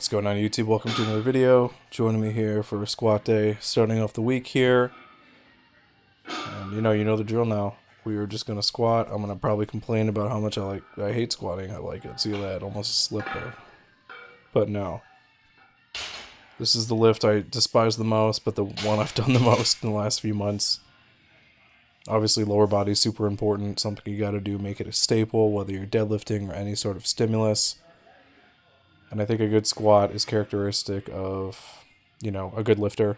What's going on YouTube? Welcome to another video. Joining me here for a squat day, starting off the week here. And you know the drill now. We are just gonna squat. I'm gonna probably complain about how much I hate squatting. I like it. See that? Almost slipped there. But no. This is the lift I despise the most, but the one I've done the most in the last few months. Obviously lower body is super important. Something you gotta do, make it a staple, whether you're deadlifting or any sort of stimulus. And I think a good squat is characteristic of, a good lifter.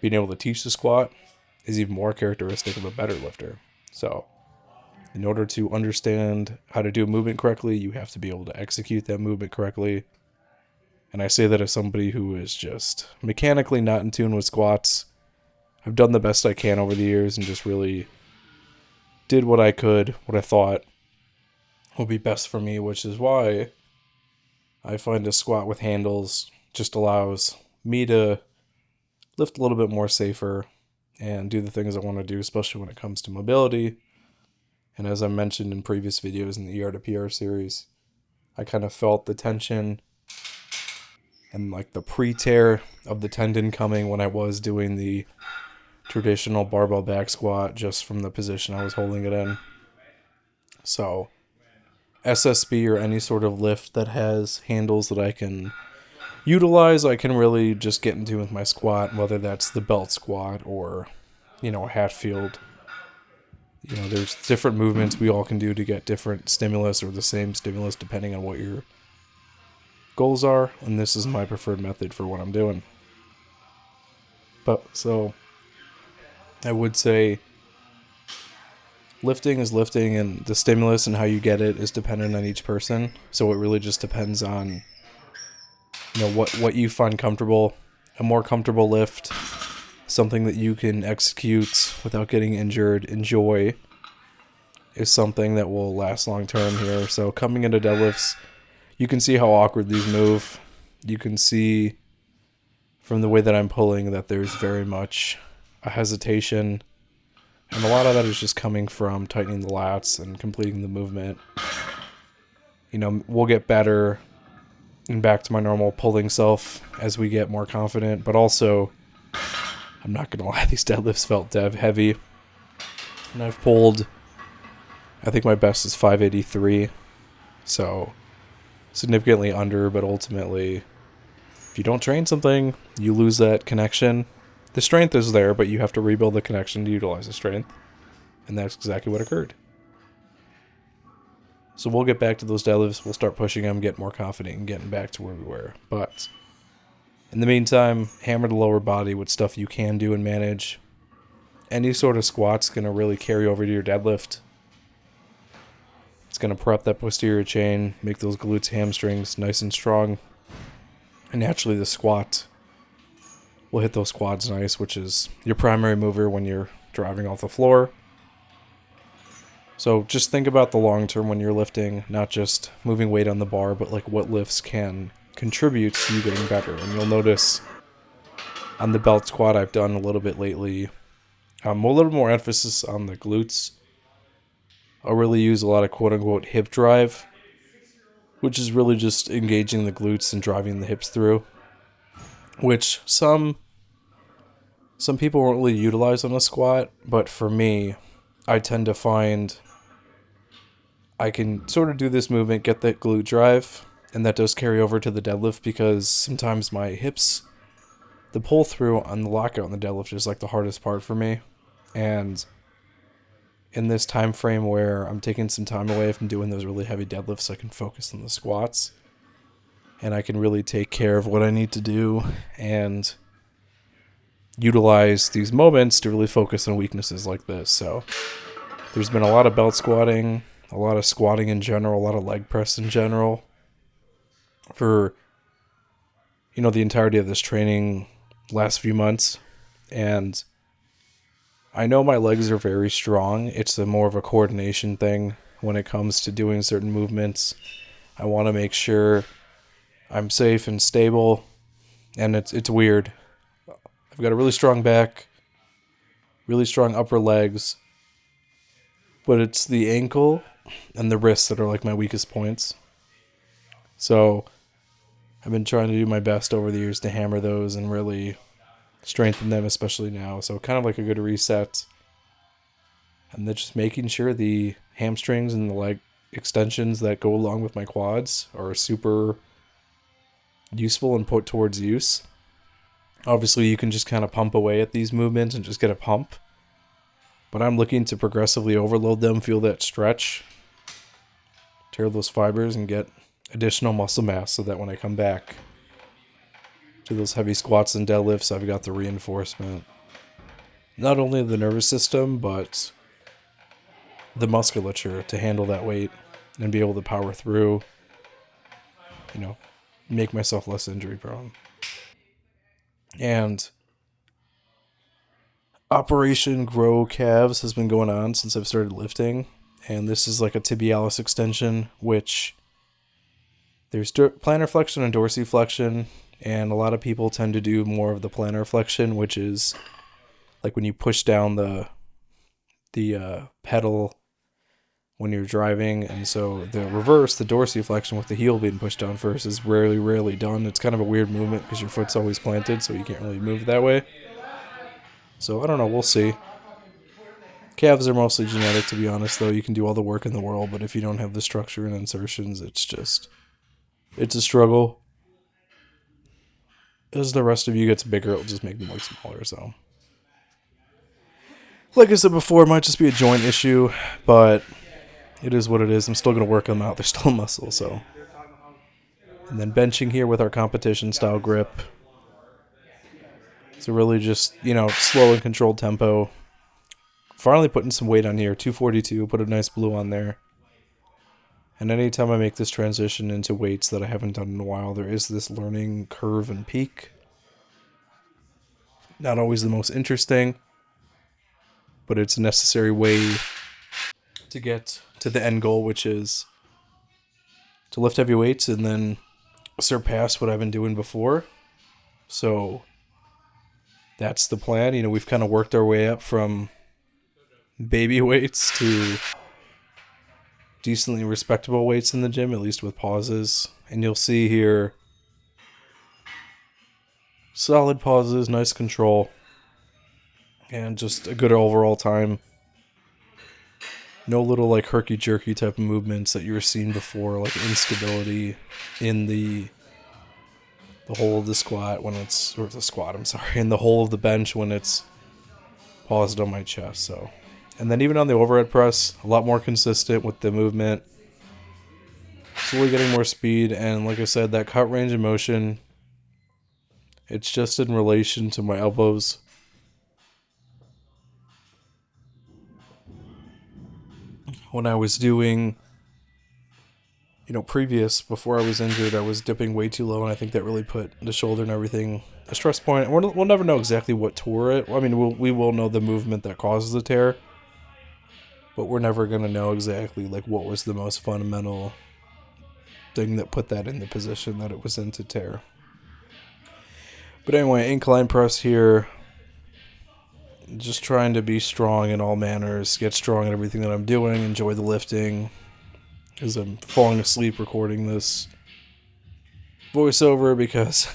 Being able to teach the squat is even more characteristic of a better lifter. So, in order to understand how to do a movement correctly, you have to be able to execute that movement correctly. And I say that as somebody who is just mechanically not in tune with squats. I've done the best I can over the years and just really did what I could, what I thought would be best for me, which is why I find a squat with handles just allows me to lift a little bit more safer and do the things I want to do, especially when it comes to mobility. And as I mentioned in previous videos in the ER to PR series, I kind of felt the tension and like the pre-tear of the tendon coming when I was doing the traditional barbell back squat just from the position I was holding it in. So SSB or any sort of lift that has handles that I can utilize, I can really just get into with my squat, whether that's the belt squat or, a Hatfield. There's different movements we all can do to get different stimulus or the same stimulus depending on what your goals are, and this is my preferred method for what I'm doing. But so I would say lifting is lifting, and the stimulus and how you get it is dependent on each person. So it really just depends on what you find comfortable. A more comfortable lift, something that you can execute without getting injured, enjoy, is something that will last long term here. So coming into deadlifts, you can see how awkward these move. You can see from the way that I'm pulling that there's very much a hesitation. And a lot of that is just coming from tightening the lats and completing the movement. We'll get better and back to my normal pulling self as we get more confident. But also, I'm not going to lie, these deadlifts felt dev heavy. And I've pulled, I think my best is 583. So, significantly under, but ultimately, if you don't train something, you lose that connection. The strength is there, but you have to rebuild the connection to utilize the strength. And that's exactly what occurred. So we'll get back to those deadlifts. We'll start pushing them, get more confident, and getting back to where we were. But in the meantime, hammer the lower body with stuff you can do and manage. Any sort of squat's going to really carry over to your deadlift. It's going to prep that posterior chain, make those glutes, hamstrings nice and strong. And naturally the squat will hit those quads nice, which is your primary mover when you're driving off the floor. So just think about the long term when you're lifting, not just moving weight on the bar, but like what lifts can contribute to you getting better. And you'll notice on the belt squat I've done a little bit lately, a little more emphasis on the glutes. I'll really use a lot of quote-unquote hip drive, which is really just engaging the glutes and driving the hips through, which some people won't really utilize on a squat, but for me, I tend to find I can sort of do this movement, get that glute drive, and that does carry over to the deadlift because sometimes my hips, the pull through on the lockout on the deadlift is like the hardest part for me. And in this time frame where I'm taking some time away from doing those really heavy deadlifts, I can focus on the squats and I can really take care of what I need to do and utilize these moments to really focus on weaknesses like this. So there's been a lot of belt squatting, a lot of squatting in general, a lot of leg press in general for, the entirety of this training last few months. And I know my legs are very strong. It's more of a coordination thing when it comes to doing certain movements. I want to make sure I'm safe and stable. And it's weird. I've got a really strong back, really strong upper legs, but it's the ankle and the wrists that are like my weakest points. So I've been trying to do my best over the years to hammer those and really strengthen them, especially now. So kind of like a good reset. And then just making sure the hamstrings and the leg extensions that go along with my quads are super useful and put towards use. Obviously, you can just kind of pump away at these movements and just get a pump. But I'm looking to progressively overload them, feel that stretch, tear those fibers, and get additional muscle mass so that when I come back to those heavy squats and deadlifts, I've got the reinforcement. Not only of the nervous system, but the musculature to handle that weight and be able to power through, make myself less injury prone. And Operation Grow Calves has been going on since I've started lifting. And this is like a tibialis extension, which there's plantar flexion and dorsiflexion. And a lot of people tend to do more of the plantar flexion, which is like when you push down the pedal when you're driving. And so the reverse, the dorsiflexion with the heel being pushed down first, is rarely done. It's kind of a weird movement because your foot's always planted, so you can't really move that way. So I don't know, we'll see. Calves are mostly genetic, to be honest, though. You can do all the work in the world, but if you don't have the structure and insertions, it's a struggle. As the rest of you gets bigger, it'll just make them look smaller. So, like I said before, it might just be a joint issue, but it is what it is. I'm still going to work them out. They're still muscle, so. And then benching here with our competition style grip. So really just, slow and controlled tempo. Finally putting some weight on here, 242, put a nice blue on there. And anytime I make this transition into weights that I haven't done in a while, there is this learning curve and peak. Not always the most interesting, but it's a necessary way to get to the end goal, which is to lift heavy weights and then surpass what I've been doing before. So that's the plan. We've kind of worked our way up from baby weights to decently respectable weights in the gym, at least with pauses. And you'll see here, solid pauses, nice control, and just a good overall time. No little like herky-jerky type of movements that you were seeing before, like instability in the hole of the squat when it's, or the squat, I'm sorry, in the hole of the bench when it's paused on my chest. So, and then even on the overhead press, a lot more consistent with the movement, slowly getting more speed. And like I said, that cut range of motion, it's just in relation to my elbows. When I was doing, before I was injured, I was dipping way too low, and I think that really put the shoulder and everything a stress point. And we'll never know exactly what tore it. I mean, we will know the movement that causes the tear, but we're never going to know exactly like what was the most fundamental thing that put that in the position that it was in to tear. But anyway, incline press here. Just trying to be strong in all manners, get strong at everything that I'm doing, enjoy the lifting. As I'm falling asleep recording this voiceover because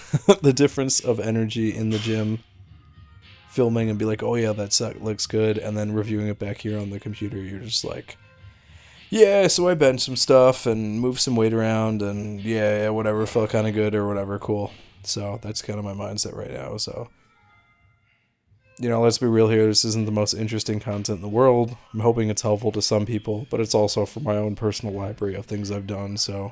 the difference of energy in the gym, filming and be like, oh yeah, that looks good, and then reviewing it back here on the computer, you're just like, yeah, so I benched some stuff and moved some weight around, and yeah, whatever, felt kind of good or whatever, cool. So that's kind of my mindset right now. So, let's be real here. This isn't the most interesting content in the world. I'm hoping it's helpful to some people, but it's also for my own personal library of things I've done. So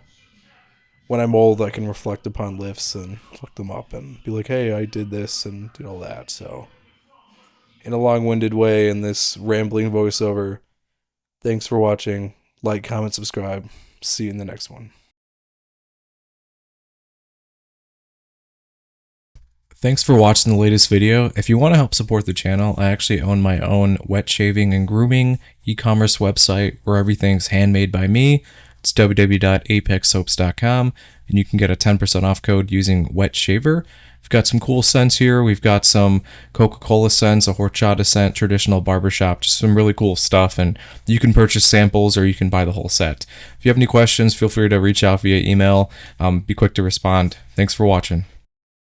when I'm old, I can reflect upon lifts and look them up and be like, hey, I did this and did all that. So in a long-winded way, in this rambling voiceover, thanks for watching. Like, comment, subscribe. See you in the next one. Thanks for watching the latest video. If you want to help support the channel, I actually own my own wet shaving and grooming e-commerce website where everything's handmade by me. It's www.apexsoaps.com, and you can get a 10% off code using wet shaver. We've got some cool scents here. We've got some Coca-Cola scents, a horchata scent, traditional barbershop, just some really cool stuff. And you can purchase samples or you can buy the whole set. If you have any questions, feel free to reach out via email. Be quick to respond. Thanks for watching.